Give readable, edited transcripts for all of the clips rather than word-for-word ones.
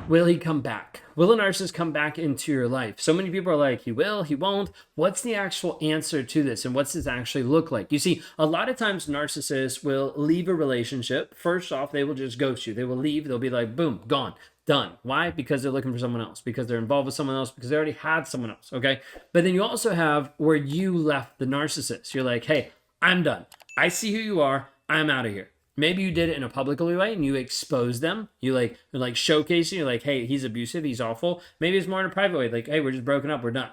Will he come back? Will a narcissist come back into your life? So many people are like, he will, he won't. What's the actual answer to this? And what's this actually look like? You see, a lot of times narcissists will leave a relationship. First off, they will just ghost you. They will leave. They'll be like, boom, gone, done. Why? Because they're looking for someone else, because they're involved with someone else, because they already had someone else. Okay. But then you also have where you left the narcissist. You're like, hey, I'm done. I see who you are. I'm out of here. Maybe you did it in a public way and you expose them. You like showcasing. You're like, hey, he's abusive. He's awful. Maybe it's more in a private way. Like, hey, we're just broken up. We're done.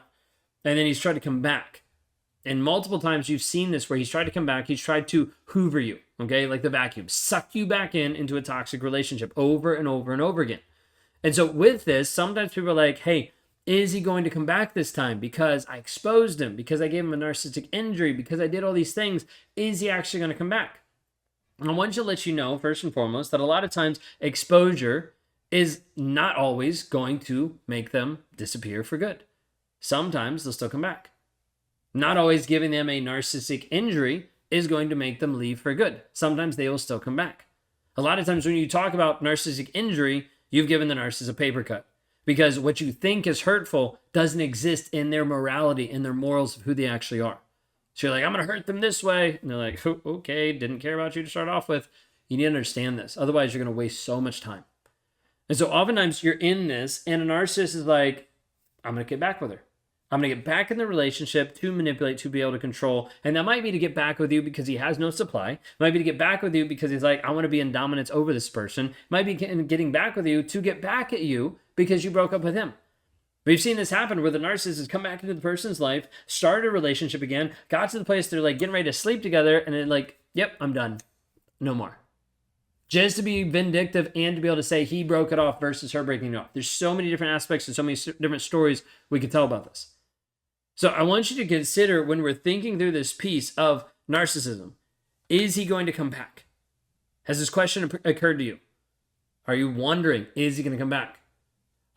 And then he's tried to come back. And multiple times you've seen this where he's tried to come back. He's tried to hoover you. Okay. Like the vacuum, suck you back into a toxic relationship over and over and over again. And so with this, sometimes people are like, hey, is he going to come back this time? Because I exposed him, because I gave him a narcissistic injury, because I did all these things. Is he actually going to come back? I want to let you know, first and foremost, that a lot of times exposure is not always going to make them disappear for good. Sometimes they'll still come back. Not always giving them a narcissistic injury is going to make them leave for good. Sometimes they will still come back. A lot of times when you talk about narcissistic injury, you've given the narcissist a paper cut, because what you think is hurtful doesn't exist in their morality, in their morals of who they actually are. So you're like, I'm going to hurt them this way. And they're like, okay, didn't care about you to start off with. You need to understand this. Otherwise, you're going to waste so much time. And so oftentimes you're in this and a narcissist is like, I'm going to get back with her. I'm going to get back in the relationship to manipulate, to be able to control. And that might be to get back with you because he has no supply. It might be to get back with you because he's like, I want to be in dominance over this person. It might be getting back with you to get back at you because you broke up with him. We've seen this happen where the narcissist has come back into the person's life, started a relationship again, got to the place they're like getting ready to sleep together, and then like, yep, I'm done. No more. Just to be vindictive and to be able to say he broke it off versus her breaking it off. There's so many different aspects and so many different stories we could tell about this. So I want you to consider when we're thinking through this piece of narcissism, is he going to come back? Has this question occurred to you? Are you wondering, is he going to come back?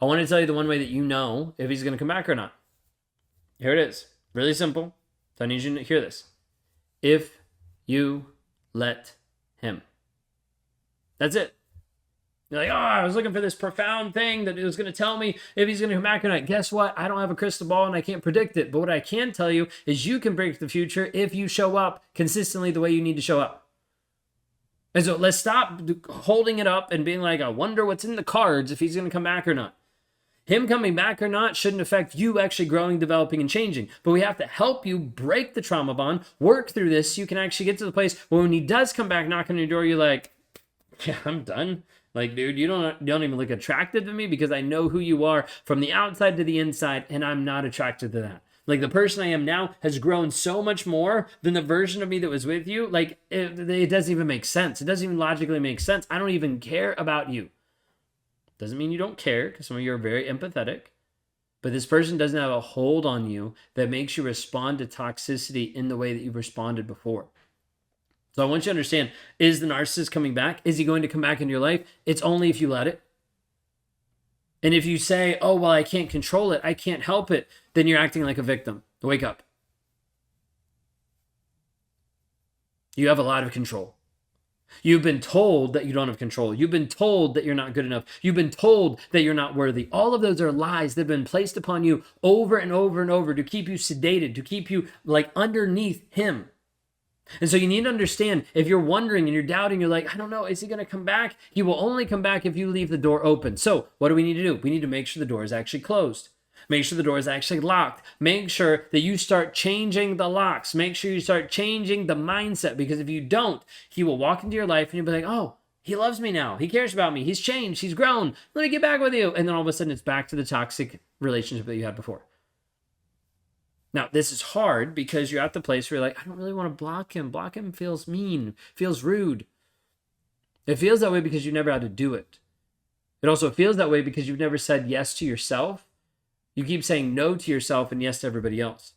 I want to tell you the one way that you know if he's going to come back or not. Here it is. Really simple. So I need you to hear this. If you let him. That's it. You're like, oh, I was looking for this profound thing that it was going to tell me if he's going to come back or not. Guess what? I don't have a crystal ball and I can't predict it. But what I can tell you is you can predict the future if you show up consistently the way you need to show up. And so let's stop holding it up and being like, I wonder what's in the cards if he's going to come back or not. Him coming back or not shouldn't affect you actually growing, developing, and changing. But we have to help you break the trauma bond, work through this so you can actually get to the place where when he does come back knocking on your door, you're like, yeah, I'm done. Like, dude, you don't even look attractive to me because I know who you are from the outside to the inside, and I'm not attracted to that. Like, the person I am now has grown so much more than the version of me that was with you. Like, it doesn't even make sense. It doesn't even logically make sense. I don't even care about you. Doesn't mean you don't care, because some of you are very empathetic. But this person doesn't have a hold on you that makes you respond to toxicity in the way that you've responded before. So I want you to understand, is the narcissist coming back? Is he going to come back into your life? It's only if you let it. And if you say, oh, well, I can't control it, I can't help it, then you're acting like a victim. Wake up. You have a lot of control. You've been told that you don't have control. You've been told that you're not good enough. You've been told that you're not worthy. All of those are lies that have been placed upon you over and over and over to keep you sedated, to keep you like underneath him. And so you need to understand, if you're wondering and you're doubting, you're like, I don't know, is he going to come back? He will only come back if you leave the door open. So what do we need to do? We need to make sure the door is actually closed. Make sure the door is actually locked. Make sure that you start changing the locks. Make sure you start changing the mindset, because if you don't, he will walk into your life and you'll be like, oh, he loves me now. He cares about me. He's changed. He's grown. Let me get back with you. And then all of a sudden it's back to the toxic relationship that you had before. Now, this is hard because you're at the place where you're like, I don't really want to block him. Block him feels mean, feels rude. It feels that way because you never had to do it. It also feels that way because you've never said yes to yourself. You keep saying no to yourself and yes to everybody else.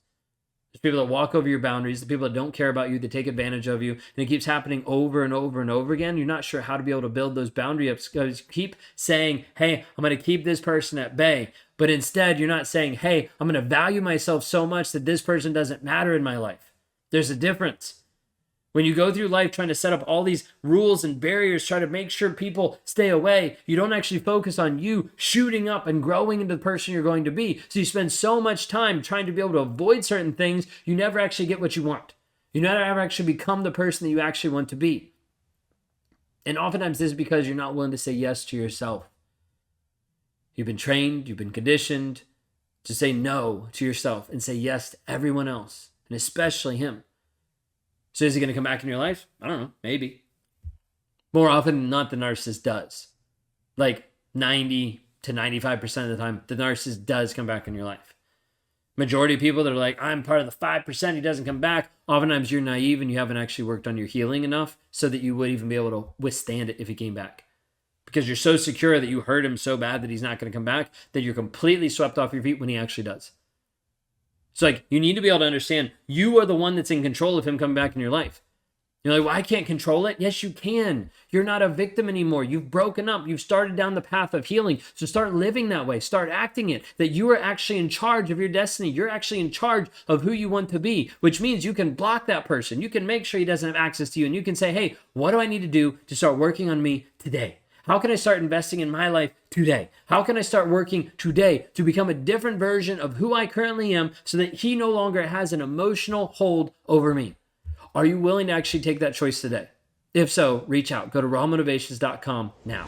There's people that walk over your boundaries, the people that don't care about you, that take advantage of you, and it keeps happening over and over and over again. You're not sure how to be able to build those boundary ups because you keep saying, hey, I'm going to keep this person at bay. But instead, you're not saying, hey, I'm going to value myself so much that this person doesn't matter in my life. There's a difference. When you go through life trying to set up all these rules and barriers, try to make sure people stay away, you don't actually focus on you shooting up and growing into the person you're going to be. So you spend so much time trying to be able to avoid certain things, you never actually get what you want. You never ever actually become the person that you actually want to be. And oftentimes this is because you're not willing to say yes to yourself. You've been trained, you've been conditioned to say no to yourself and say yes to everyone else, and especially him. So is he going to come back in your life? I don't know. Maybe. More often than not, the narcissist does. Like 90 to 95% of the time, the narcissist does come back in your life. Majority of people that are like, I'm part of the 5%, he doesn't come back. Oftentimes you're naive and you haven't actually worked on your healing enough so that you would even be able to withstand it if he came back. Because you're so secure that you hurt him so bad that he's not going to come back that you're completely swept off your feet when he actually does. It's like, you need to be able to understand you are the one that's in control of him coming back in your life. You're like, well, I can't control it. Yes, you can. You're not a victim anymore. You've broken up. You've started down the path of healing. So start living that way. Start acting it, that you are actually in charge of your destiny. You're actually in charge of who you want to be, which means you can block that person. You can make sure he doesn't have access to you. And you can say, hey, what do I need to do to start working on me today? How can I start investing in my life today? How can I start working today to become a different version of who I currently am so that he no longer has an emotional hold over me? Are you willing to actually take that choice today? If so, reach out. Go to rawmotivations.com now.